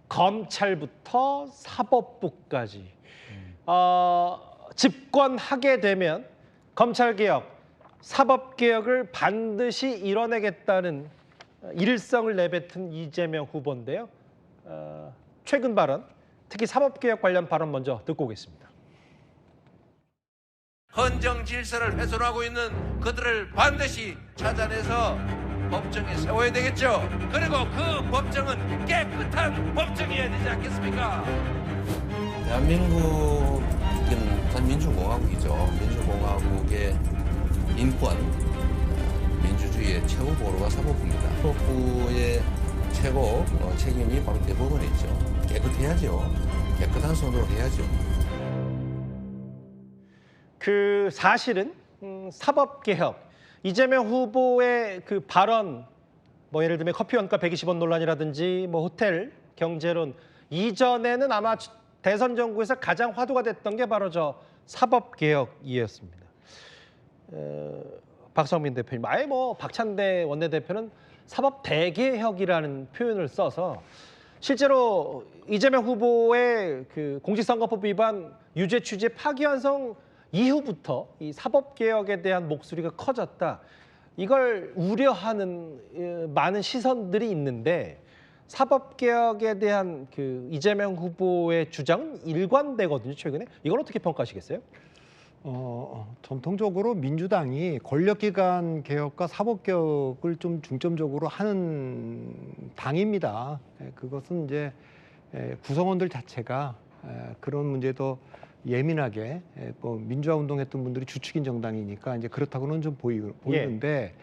검찰부터 사법부까지 집권하게 되면 검찰개혁, 사법개혁을 반드시 이뤄내겠다는 일성을 내뱉은 이재명 후보인데요. 최근 발언, 특히 사법개혁 관련 발언 먼저 듣고 오겠습니다. 헌정 질서를 훼손하고 있는 그들을 반드시 찾아내서 법정에 세워야 되겠죠. 그리고 그 법정은 깨끗한 법정이어야 되지 않겠습니까? 대한민국은 단 민주공화국이죠. 민주공화국의 인권, 민주주의의 최고 보루가 사법부입니다. 사법부의 최고 책임이 바로 대법원이죠. 깨끗해야죠. 깨끗한 손으로 해야죠. 그 사실은 사법개혁, 이재명 후보의 그 발언, 뭐 예를 들면 커피 원가 120원 논란이라든지 뭐 호텔 경제론, 이전에는 아마 대선 정국에서 가장 화두가 됐던 게 바로 저 사법개혁이었습니다. 박성민 대표님, 아예 뭐 박찬대 원내대표는 사법 대개혁이라는 표현을 써서 실제로 이재명 후보의 그 공직선거법 위반 유죄 취지의 파기환송 이후부터 이 사법개혁에 대한 목소리가 커졌다. 이걸 우려하는 많은 시선들이 있는데 사법개혁에 대한 그 이재명 후보의 주장은 일관되거든요, 최근에. 이걸 어떻게 평가하시겠어요? 전통적으로 민주당이 권력기관 개혁과 사법개혁을 좀 중점적으로 하는 당입니다. 그것은 이제 구성원들 자체가 그런 문제도 예민하게 뭐 민주화 운동했던 분들이 주축인 정당이니까 이제 그렇다고는 좀 보이는데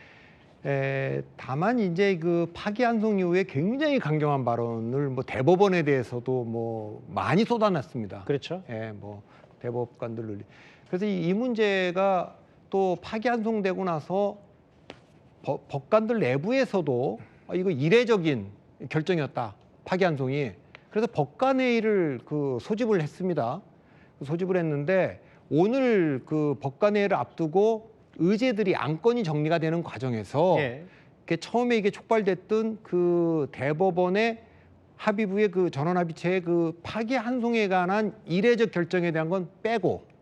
다만 이제 그 파기환송 이후에 굉장히 강경한 발언을 뭐 대법원에 대해서도 뭐 많이 쏟아냈습니다. 그렇죠. 뭐 대법관들 그래서 이 문제가 또 파기환송되고 나서 법관들 내부에서도 이거 이례적인 결정이었다, 파기환송이. 그래서 법관회의를 소집을 했습니다. 소집을 했는데 오늘 그 법관회의를 앞두고 의제들이 안건이 정리가 되는 과정에서 처음에 이게 촉발됐던 그 대법원의 합의부의 그 전원합의체의 그 파기환송에 관한 이례적 결정에 대한 건 빼고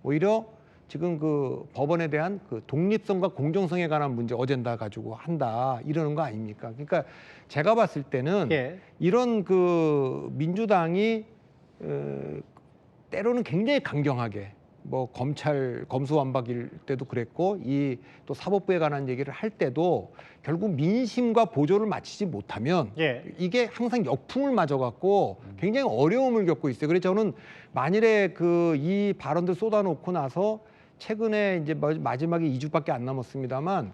오히려 지금 그 법원에 대한 그 독립성과 공정성에 관한 문제 어젠다 가지고 한다 이러는 거 아닙니까? 그러니까 제가 봤을 때는 이런 그 민주당이 때로는 굉장히 강경하게 뭐 검찰 검수완박일 때도 그랬고 이 또 사법부에 관한 얘기를 할 때도 결국 민심과 보조를 맞추지 못하면 이게 항상 역풍을 맞아갖고 굉장히 어려움을 겪고 있어요. 그래서 저는 만일에 그 이 발언들 쏟아놓고 나서 최근에 이제 마지막에 2주밖에 안 남았습니다만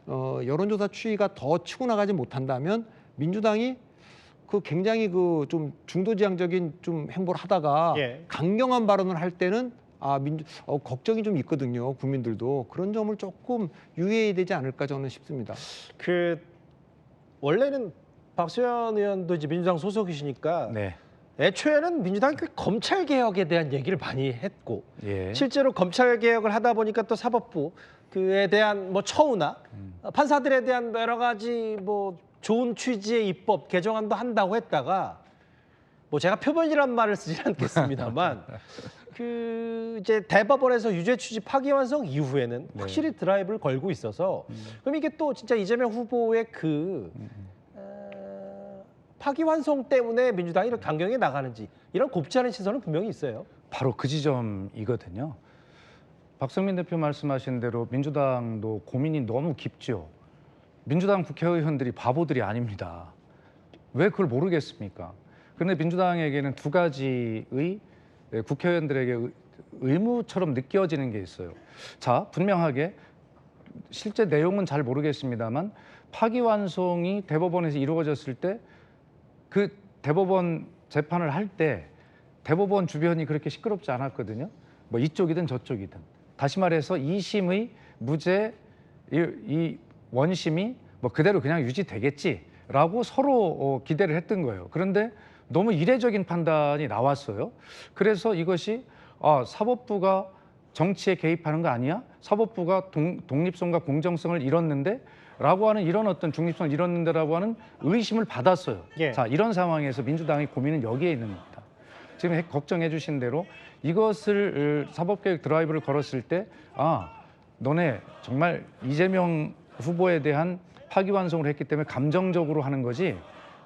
여론조사 추이가 더 치고 나가지 못한다면 민주당이 그 굉장히 그 좀 중도지향적인 좀 행보를 하다가 강경한 발언을 할 때는 걱정이 좀 있거든요. 국민들도 그런 점을 조금 유의해야 되지 않을까 저는 싶습니다. 그 원래는 박수현 의원도 이제 민주당 소속이시니까 애초에는 민주당이 검찰 개혁에 대한 얘기를 많이 했고 실제로 검찰 개혁을 하다 보니까 또 사법부 그에 대한 뭐 처우나 판사들에 대한 여러 가지 뭐 좋은 취지의 입법 개정안도 한다고 했다가 뭐 제가 표본이란 말을 쓰진 않겠습니다만 그 이제 대법원에서 유죄 취지 파기환송 이후에는 확실히 드라이브를 걸고 있어서 그럼 이게 또 진짜 이재명 후보의 그 파기환송 때문에 민주당이 이렇게 강경하게 나가는지 이런 곱지 않은 시선은 분명히 있어요. 바로 그 지점이거든요. 박성민 대표 말씀하신 대로 민주당도 고민이 너무 깊죠. 민주당 국회의원들이 바보들이 아닙니다. 왜 그걸 모르겠습니까? 그런데 민주당에게는 두 가지의 국회의원들에게 의무처럼 느껴지는 게 있어요. 자, 분명하게 실제 내용은 잘 모르겠습니다만 파기환송이 대법원에서 이루어졌을 때 그 대법원 재판을 할 때 대법원 주변이 그렇게 시끄럽지 않았거든요. 뭐 이쪽이든 저쪽이든. 다시 말해서 2심의 무죄, 이 원심이 뭐 그대로 그냥 유지되겠지라고 서로 기대를 했던 거예요. 그런데 너무 이례적인 판단이 나왔어요. 그래서 이것이 사법부가 정치에 개입하는 거 아니야? 사법부가 독립성과 공정성을 잃었는데 라고 하는 이런 어떤 중립성을 잃었는데라고 하는 의심을 받았어요. 예. 자, 이런 상황에서 민주당의 고민은 여기에 있는 겁니다. 지금 걱정해 주신 대로 이것을 사법개혁 드라이브를 걸었을 때 너네 정말 이재명 후보에 대한 파기환송을 했기 때문에 감정적으로 하는 거지,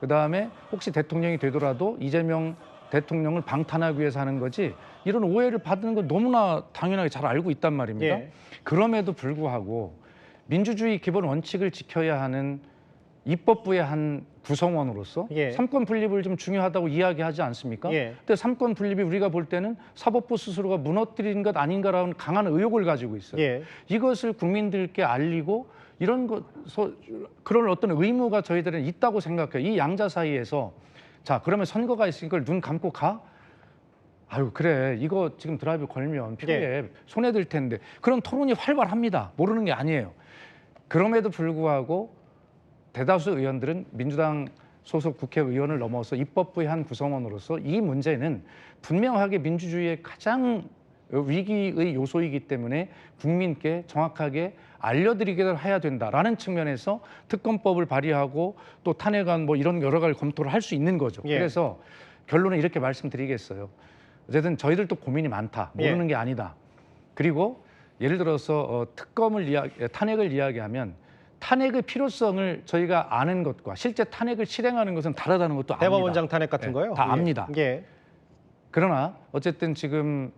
그다음에 혹시 대통령이 되더라도 이재명 대통령을 방탄하기 위해서 하는 거지, 이런 오해를 받는 건 너무나 당연하게 잘 알고 있단 말입니다. 예. 그럼에도 불구하고 민주주의 기본 원칙을 지켜야 하는 입법부의 한 구성원으로서 예. 삼권 분립을 좀 중요하다고 이야기하지 않습니까? 예. 근데 삼권 분립이 우리가 볼 때는 사법부 스스로가 무너뜨린 것 아닌가라는 강한 의혹을 가지고 있어요. 예. 이것을 국민들께 알리고 이런 그런 어떤 의무가 저희들은 있다고 생각해요. 이 양자 사이에서 자, 그러면 선거가 있으니까 눈 감고 가? 아유, 그래, 이거 지금 드라이브 걸면 피부에 손해들 텐데. 그런 토론이 활발합니다. 모르는 게 아니에요. 그럼에도 불구하고 대다수 의원들은 민주당 소속 국회의원을 넘어서 입법부의 한 구성원으로서 이 문제는 분명하게 민주주의의 가장 위기의 요소이기 때문에 국민께 정확하게 알려드리게 해야 된다라는 측면에서 특검법을 발의하고 또 탄핵안 뭐 이런 여러 가지 검토를 할 수 있는 거죠. 예. 그래서 결론은 이렇게 말씀드리겠어요. 어쨌든 저희들도 고민이 많다. 모르는 게 아니다. 그리고 예를 들어서 탄핵을 이야기하면 탄핵의 필요성을 저희가 아는 것과 실제 탄핵을 실행하는 것은 다르다는 것도 압니다. 대법원장 탄핵 같은 거요? 다 예. 압니다. 예. 그러나 어쨌든 지금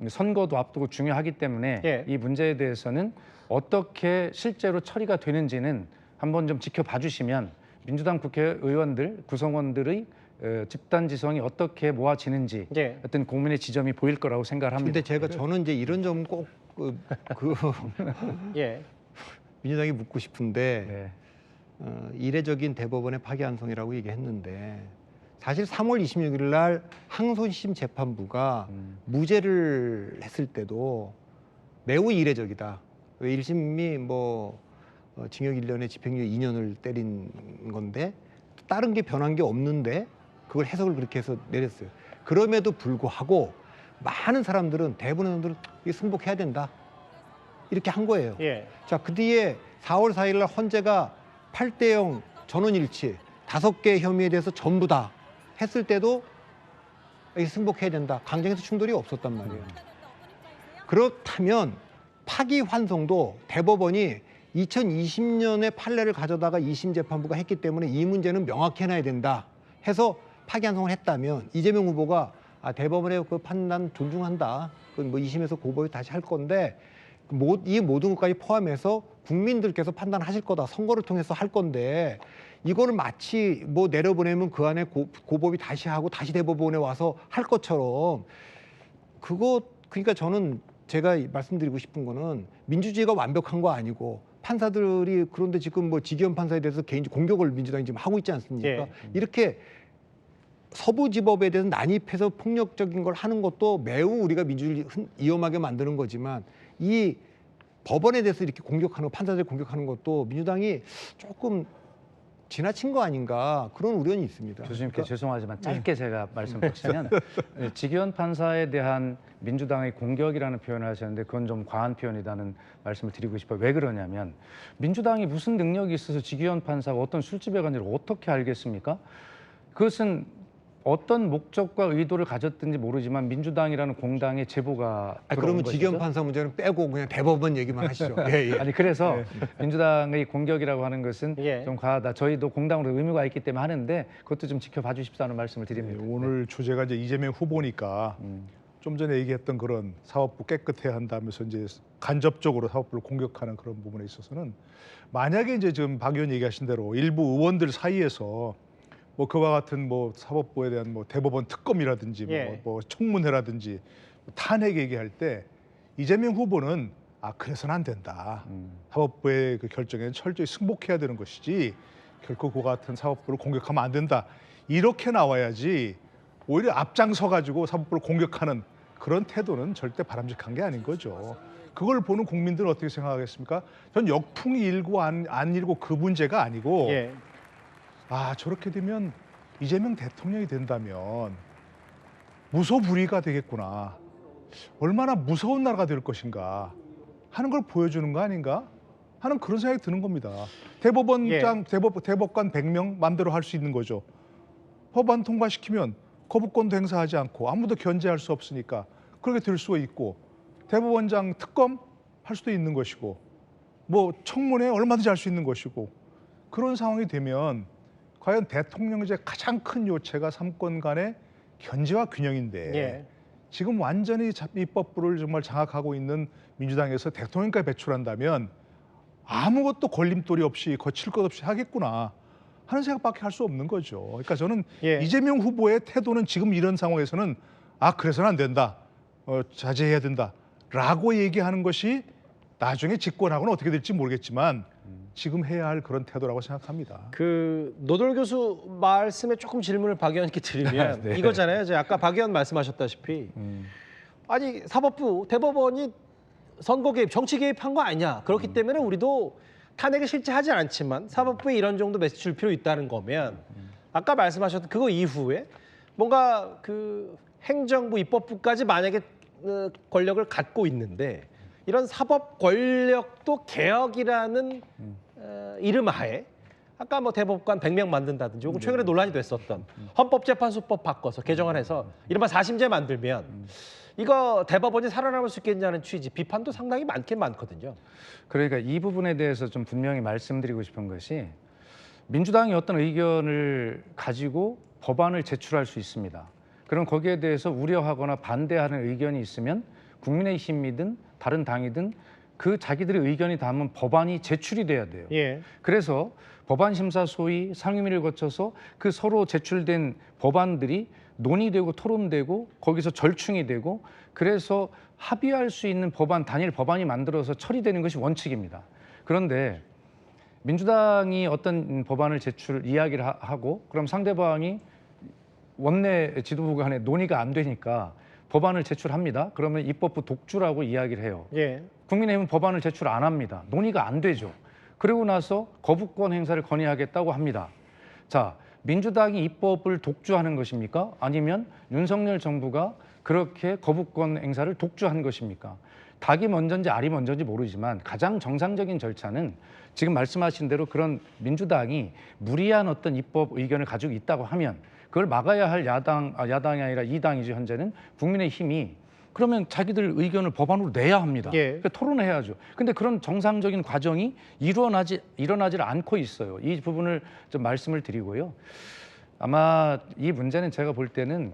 선거도 앞두고 중요하기 때문에 예. 이 문제에 대해서는 어떻게 실제로 처리가 되는지는 한번 좀 지켜봐 주시면 민주당 국회의원들, 구성원들의 집단 지성이 어떻게 모아지는지 예. 어떤 고민의 지점이 보일 거라고 생각을 합니다. 근데 저는 이제 이런 점 꼭 예. 민주당이 묻고 싶은데 네. 이례적인 대법원의 파기환송이라고 얘기했는데 사실 3월 26일 날 항소심 재판부가 무죄를 했을 때도 매우 이례적이다. 왜 1심이 징역 1년에 집행유예 2년을 때린 건데 다른 게 변한 게 없는데 그걸 해석을 그렇게 해서 내렸어요. 그럼에도 불구하고 많은 사람들은, 대부분의 사람들은 이게 승복해야 된다. 이렇게 한 거예요. 예. 자, 그 뒤에 4월 4일 날 헌재가 8대0 전원일치 5개 혐의에 대해서 전부 다 했을 때도 승복해야 된다. 강경에서 충돌이 없었단 말이에요. 그렇다면 파기환송도 대법원이 2020년에 판례를 가져다가 2심 재판부가 했기 때문에 이 문제는 명확히 해놔야 된다 해서 파기환송을 했다면 이재명 후보가 대법원의 그 판단 존중한다. 그건 2심에서 고법이 다시 할 건데 이 모든 것까지 포함해서 국민들께서 판단하실 거다. 선거를 통해서 할 건데 이거를 마치 내려보내면 그 안에 고법이 다시 하고 다시 대법원에 와서 할 것처럼 그러니까 저는 제가 말씀드리고 싶은 거는 민주주의가 완벽한 거 아니고 판사들이 그런데 지금 지기현 판사에 대해서 개인적 공격을 민주당이 지금 하고 있지 않습니까? 예. 이렇게 서부지법에 대해서 난입해서 폭력적인 걸 하는 것도 매우 우리가 민주주의를 위험하게 만드는 거지만 이 법원에 대해서 이렇게 공격하는 판사들 공격하는 것도 민주당이 조금 지나친 거 아닌가 그런 우려는 있습니다. 교수님께 죄송하지만 짧게 제가 말씀 드리면 지기현 판사에 대한 민주당의 공격이라는 표현을 하셨는데 그건 좀 과한 표현이라는 말씀을 드리고 싶어요. 왜 그러냐면 민주당이 무슨 능력이 있어서 지기현 판사가 어떤 술집에 간지를 어떻게 알겠습니까? 그것은 어떤 목적과 의도를 가졌든지 모르지만 민주당이라는 공당의 제보가 그러면 지기현 판사 문제는 빼고 그냥 대법원 얘기만 하시죠. 예, 예. 아니 그래서 민주당의 공격이라고 하는 것은 예. 좀 과하다. 저희도 공당으로 의무가 있기 때문에 하는데 그것도 좀 지켜봐 주십사는 말씀을 드립니다. 오늘 주제가 이제 이재명 후보니까 좀 전에 얘기했던 그런 사법부 깨끗해야 한다면서 이제 간접적으로 사법부를 공격하는 그런 부분에 있어서는 만약에 이제 지금 박 의원 얘기하신 대로 일부 의원들 사이에서 그와 같은 사법부에 대한 대법원 특검이라든지 예. 청문회라든지 탄핵 얘기할 때 이재명 후보는 그래서는 안 된다. 사법부의 그 결정에는 철저히 승복해야 되는 것이지 결코 그와 같은 사법부를 공격하면 안 된다. 이렇게 나와야지 오히려 앞장서 가지고 사법부를 공격하는 그런 태도는 절대 바람직한 게 아닌 거죠. 그걸 보는 국민들은 어떻게 생각하겠습니까? 전 역풍이 일고 안 일고 그 문제가 아니고 예. 저렇게 되면 이재명 대통령이 된다면 무소불위가 되겠구나. 얼마나 무서운 나라가 될 것인가 하는 걸 보여주는 거 아닌가? 하는 그런 생각이 드는 겁니다. 대법원장, 대법관 100명 마음대로 할 수 있는 거죠. 법안 통과시키면 거부권도 행사하지 않고 아무도 견제할 수 없으니까 그렇게 될 수가 있고, 대법원장 특검 할 수도 있는 것이고, 뭐 청문회 얼마든지 할 수 있는 것이고, 그런 상황이 되면 과연 대통령제 가장 큰 요체가 삼권 간의 견제와 균형인데 지금 완전히 입법부를 정말 장악하고 있는 민주당에서 대통령까지 배출한다면 아무것도 걸림돌이 없이 거칠 것 없이 하겠구나 하는 생각밖에 할 수 없는 거죠. 그러니까 저는 이재명 후보의 태도는 지금 이런 상황에서는 그래서는 안 된다, 자제해야 된다라고 얘기하는 것이 나중에 집권하고는 어떻게 될지 모르겠지만 지금 해야 할 그런 태도라고 생각합니다. 그 노돌 교수 말씀에 조금 질문을 박 의원님께 드리면 네. 이거잖아요. 이제 아까 박 의원 말씀하셨다시피 아니 사법부, 대법원이 선거 개입, 정치 개입한 거 아니냐. 그렇기 때문에 우리도 탄핵을 실제 하진 않지만 사법부에 이런 정도 메시지 줄 필요 있다는 거면 아까 말씀하셨던 그거 이후에 뭔가 그 행정부, 입법부까지 만약에 권력을 갖고 있는데 이런 사법 권력도 개혁이라는 이름 하에 아까 뭐 대법관 100명 만든다든지 혹은 최근에 논란이 됐었던 헌법재판소법 바꿔서 개정안해서 이른바 4심제 만들면 이거 대법원이 살아남을 수 있겠냐는 취지, 비판도 상당히 많긴 많거든요. 그러니까 이 부분에 대해서 좀 분명히 말씀드리고 싶은 것이, 민주당이 어떤 의견을 가지고 법안을 제출할 수 있습니다. 그럼 거기에 대해서 우려하거나 반대하는 의견이 있으면 국민의힘이든 다른 당이든 그 자기들의 의견이 담은 법안이 제출이 돼야 돼요. 그래서 법안심사소위 상임위를 거쳐서 그 서로 제출된 법안들이 논의되고 토론되고 거기서 절충이 되고, 그래서 합의할 수 있는 법안, 단일 법안이 만들어서 처리되는 것이 원칙입니다. 그런데 민주당이 어떤 법안을 이야기를 하고 그럼 상대방이 원내 지도부 간에 논의가 안 되니까 법안을 제출합니다. 그러면 입법부 독주라고 이야기를 해요. 국민의힘은 법안을 제출 안 합니다. 논의가 안 되죠. 그리고 나서 거부권 행사를 건의하겠다고 합니다. 자, 민주당이 입법을 독주하는 것입니까? 아니면 윤석열 정부가 그렇게 거부권 행사를 독주한 것입니까? 닭이 먼저인지 알이 먼저인지 모르지만 가장 정상적인 절차는 지금 말씀하신 대로 그런 민주당이 무리한 어떤 입법 의견을 가지고 있다고 하면 그걸 막아야 할 야당이 아니라 이 당이죠. 현재는 국민의힘이 그러면 자기들 의견을 법안으로 내야 합니다. 그러니까 토론을 해야죠. 근데 그런 정상적인 과정이 일어나질 않고 있어요. 이 부분을 좀 말씀을 드리고요. 아마 이 문제는 제가 볼 때는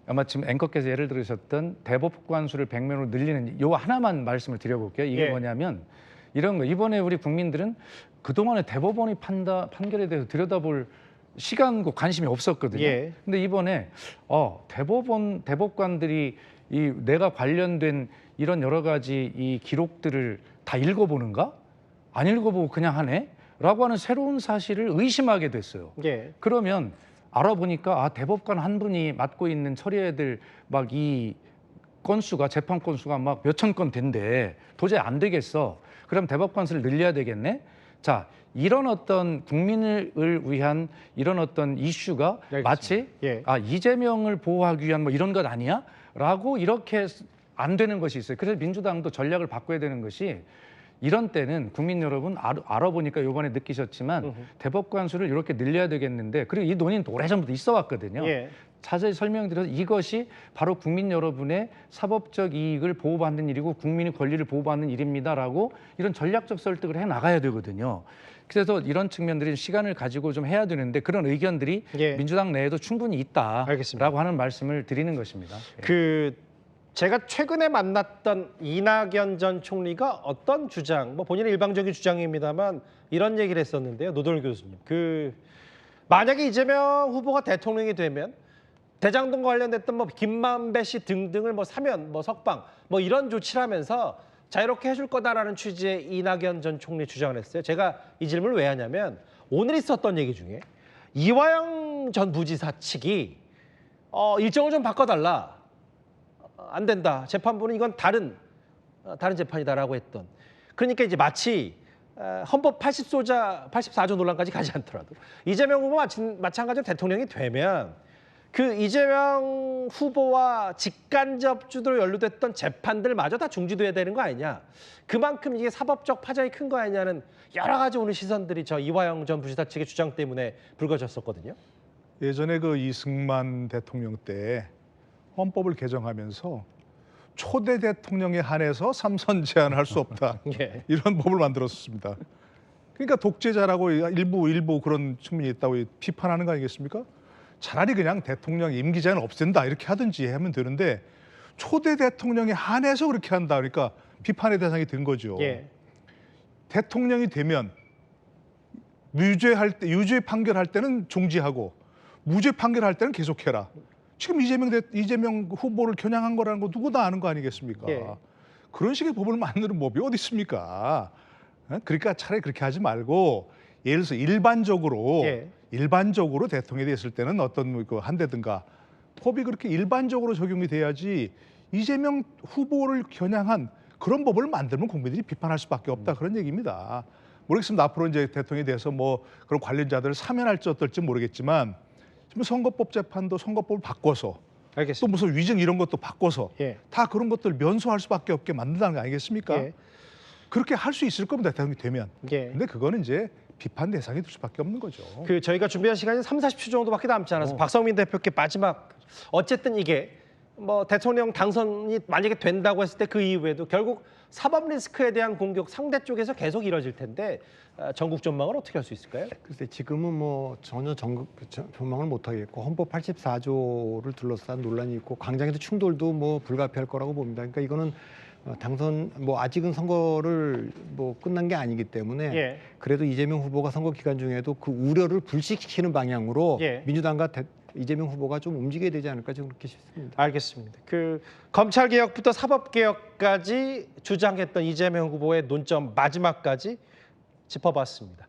아마 지금 앵커께서 예를 들으셨던 대법관 수를 100명으로 늘리는 요 하나만 말씀을 드려볼게요. 이게 뭐냐면 이런 거, 이번에 우리 국민들은 그동안에 대법원이 판결에 대해서 들여다볼 시간과 관심이 없었거든요. 근데 이번에 대법관들이 내가 관련된 이런 여러 가지 이 기록들을 다 읽어보는가? 안 읽어보고 그냥 하네? 라고 하는 새로운 사실을 의심하게 됐어요. 그러면 알아보니까 대법관 한 분이 맡고 있는 처리해야 될 막 이 건수가, 재판 건수가 막 몇천 건 된대. 도저히 안 되겠어. 그럼 대법관 수를 늘려야 되겠네? 자, 이런 어떤 국민을 위한 이런 어떤 이슈가 마치 이재명을 보호하기 위한 뭐 이런 것 아니야? 라고 이렇게 안 되는 것이 있어요. 그래서 민주당도 전략을 바꿔야 되는 것이, 이런 때는 국민 여러분 알아보니까 이번에 느끼셨지만 대법관 수를 이렇게 늘려야 되겠는데, 그리고 이 논의는 오래전부터 있어 왔거든요. 자세히 설명드려서 이것이 바로 국민 여러분의 사법적 이익을 보호받는 일이고 국민의 권리를 보호받는 일입니다라고 이런 전략적 설득을 해 나가야 되거든요. 그래서 이런 측면들이 시간을 가지고 좀 해야 되는데 그런 의견들이 민주당 내에도 충분히 있다라고 하는 말씀을 드리는 것입니다. 제가 최근에 만났던 이낙연 전 총리가 어떤 주장, 뭐 본인의 일방적인 주장입니다만 이런 얘기를 했었는데요. 노돌 교수님. 만약에 이재명 후보가 대통령이 되면 대장동과 관련됐던 뭐 김만배 씨 등등을 뭐 사면, 뭐 석방, 뭐 이런 조치를 하면서 자유롭게 해줄 거다라는 취지의 이낙연 전 총리 주장을 했어요. 제가 이 질문을 왜 하냐면 오늘 있었던 얘기 중에 이화영 전 부지사 측이 일정을 좀 바꿔달라. 안 된다. 재판부는 이건 다른 재판이다라고 했던. 그러니까 이제 마치 헌법 84조 논란까지 가지 않더라도 이재명 후보 마찬가지로 대통령이 되면 그 이재명 후보와 직간접주도로 연루됐던 재판들마저 다 중지돼야 되는 거 아니냐. 그만큼 이게 사법적 파장이 큰 거 아니냐는 여러 가지 오는 시선들이 저 이화영 전 부지사 측의 주장 때문에 불거졌었거든요. 예전에 그 이승만 대통령 때 헌법을 개정하면서 초대 대통령에 한해서 3선 제한할 수 없다. 예. 이런 법을 만들었습니다. 그러니까 독재자라고 일부 그런 측면이 있다고 비판하는 거 아니겠습니까? 차라리 그냥 대통령 임기 제한 없앤다 이렇게 하든지 하면 되는데 초대 대통령에 한해서 그렇게 한다. 그러니까 비판의 대상이 된 거죠. 예. 대통령이 되면 유죄 판결할 때는 중지하고 무죄 판결할 때는 계속해라. 지금 이재명 후보를 겨냥한 거라는 거 누구나 아는 거 아니겠습니까? 예. 그런 식의 법을 만드는 법이 어디 있습니까? 그러니까 차라리 그렇게 하지 말고 예를 들어서 일반적으로 대통령이 됐을 때는 어떤 그 한대든가 법이 그렇게 일반적으로 적용이 돼야지 이재명 후보를 겨냥한 그런 법을 만들면 국민들이 비판할 수밖에 없다 그런 얘기입니다. 모르겠습니다. 앞으로 이제 대통령에 대해서 뭐 그런 관련자들을 사면할지 어떨지 모르겠지만 지금 선거법 재판도 선거법을 바꿔서 알겠습니다. 또 무슨 위증 이런 것도 바꿔서 예. 다 그런 것들 면소할 수밖에 없게 만든다는 거 아니겠습니까? 예. 그렇게 할 수 있을 겁니다. 대통령이 되면. 예. 근데 그거는 이제 비판 대상이 될 수밖에 없는 거죠. 그 저희가 준비한 시간이 30-40초 정도밖에 남지 않아서 박성민 대표께 마지막 어쨌든 이게 뭐 대통령 당선이 만약에 된다고 했을 때 그 이후에도 결국 사법 리스크에 대한 공격 상대 쪽에서 계속 이뤄질 텐데 전국 전망을 어떻게 할 수 있을까요? 글쎄 지금은 뭐 전혀 전망을 못 하겠고 헌법 84조를 둘러싼 논란이 있고 광장에서 충돌도 뭐 불가피할 거라고 봅니다. 그러니까 이거는 당선 뭐 아직은 선거를 뭐 끝난 게 아니기 때문에 예. 그래도 이재명 후보가 선거 기간 중에도 그 우려를 불식시키는 방향으로 예. 민주당과 이재명 후보가 좀 움직여야 되지 않을까 저는 그렇게 싶습니다. 알겠습니다. 그 검찰 개혁부터 사법 개혁까지 주장했던 이재명 후보의 논점 마지막까지 짚어봤습니다.